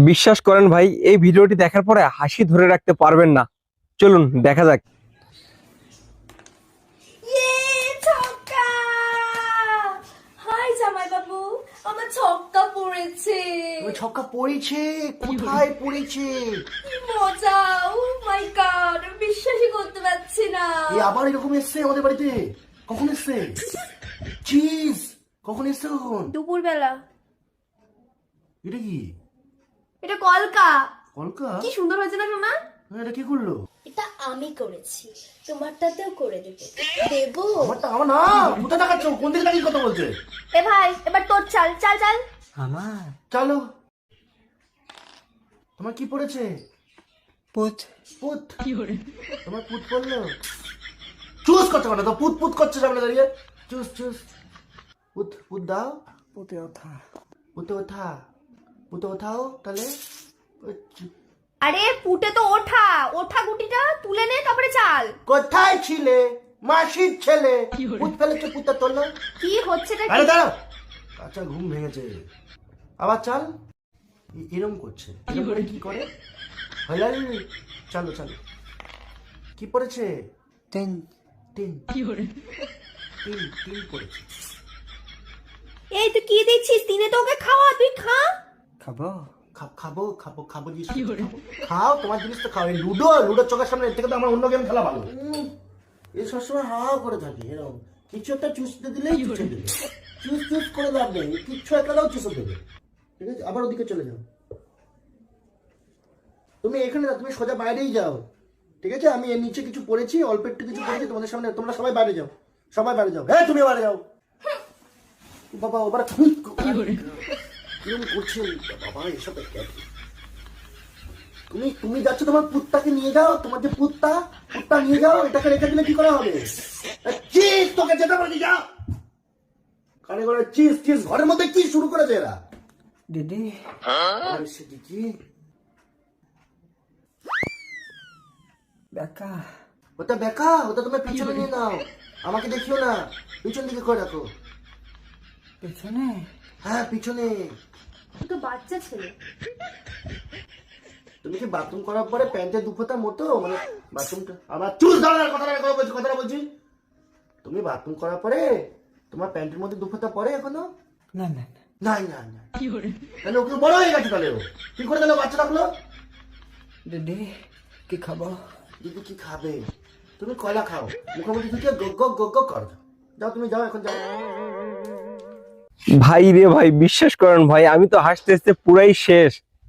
বিশ্বাস করেন ভাই, এই ভিডিওটি দেখার পরে হাসি ধরে রাখতে পারবেন না। চলুন দেখা যাক। ইয়ে ছক্কা! হাই জামাই বাবু, আমার ছক্কা পড়েছে। ওই ছক্কা পড়েছে? কোথায় পড়েছে? কি মজা! ও মাই গড, বিশ্বাসই করতে পারছি না। এই আবার এরকম এসছে আমাদের বাড়িতে? কখন এসছে? চিজ কখন এসছে? কখন? দুপুরবেলা। এটা কি? এটা কলকা। কলকা? কি সুন্দর হয়েছে না সোনা? এটা কি করলো? এটা আমি করেছি, তোমারটাতেও করে দেবো। দেবো? আমারটা আমার না। কোথায় দেখাচ্ছ? কোন দিকে দাঁড়িয়ে কথা বলছে? এ ভাই, এবার তোর চাল চাল চাল। আমার চলো। তোমার কি পড়েছে? পুত পুত? তোমার পুত পড়লো? চুজ করতে পারো তো, পুত পুত করছে সামনে দাঁড়িয়ে। Choose choose. পুত পুত দাও। পুতে ওঠা। পুতে ওঠা। পুতে ওঠাও তাহলে। আরে পুটে তো ওঠা, ওঠা গুটিটা তুলে নে তারপরে চাল। কোথায় ছিলে? মাসির ছেলে। পুত ফেলেছে, পুতটা তোলো। কি হচ্ছেটা আরে কি? দাঁড়াও। আচ্ছা ঘুম ভেঙেছে। আবার চাল। এরম করছে। এরম করে কি করে? হালাল। চলো চলো। কি পড়েছে? তিন তিন। তিন তিন পড়েছে। এই তুই কি দিচ্ছিস? তিনে তো ওকে খাওয়া, তুই খা। খাবো। খাবো খাবো খাবো জিনিস খাবো। খাও, তোমার জিনিস তো খাও। এই লুডো লুডোর চোখের সামনে এর থেকে তো আমার অন্য গেম খেলা ভালো। এ সবসময় হা করে থাকে এরকম। কিছু একটা চুষতে দিলেই চুষে দেবে। চুষ চুষ করে লাভ নেই, কিচ্ছু একটা দাও চুষে দেবে। ঠিক আছে, আবার ওদিকে চলে যাও। তুমি এখানে না, তুমি সোজা বাইরেই যাও। ঠিক আছে, আমি এর নিচে কিছু পড়েছি, অল্প একটু কিছু পড়েছি তোমাদের সামনে। তোমরা সবাই বাইরে যাও, সবাই বাইরে যাও। হ্যাঁ তুমি বাইরে যাও। বাবা ওবার কিরম করছে বাবা এসব? তুমি তুমি যাচ্ছ তোমার পুতটাকে নিয়ে যাও, তোমার যে পুতটা নিয়ে যাও। এটাকে রেখে দিলে কি করা হবে? চিজ তোকে যেতে পারি যাও। কানে করে চিজ চিজ। ঘরের মধ্যে কি শুরু করেছে এরা? দিদি আর সে দিদি বেকা। ওটা বেকা, ওটা তুমি পিছনে নিয়ে নাও। আমাকে দেখিও না, পিছন দিকে করে রাখো। পেছনে? হ্যাঁ পিছনে। তো বাচ্চা ছেলে। তুমি কি বাথরুম করার পরে প্যান্টের দুফোটা মতো মানে বাথরুমটা আবার চুল ধরার কথাটা বলছি। তুমি বাথরুম করার পরে তোমার প্যান্টের মধ্যে দুফোটা পরে এখনো? না না না। নাই না না। তাহলে ওকে বড় হয়ে গেছে তাহলে। ও কি করে দিল বাচ্চা রাখলো? দিদি কি খাবো? দিদি কি খাবে? তুমি কলা খাও, মুখোমুখি ঢুকে গগ কর। যাও তুমি যাও, এখন যাও। ভাই রে ভাই, বিশ্বাস করেন ভাই, আমি তো হাসতে হাসতে পুরাই শেষ।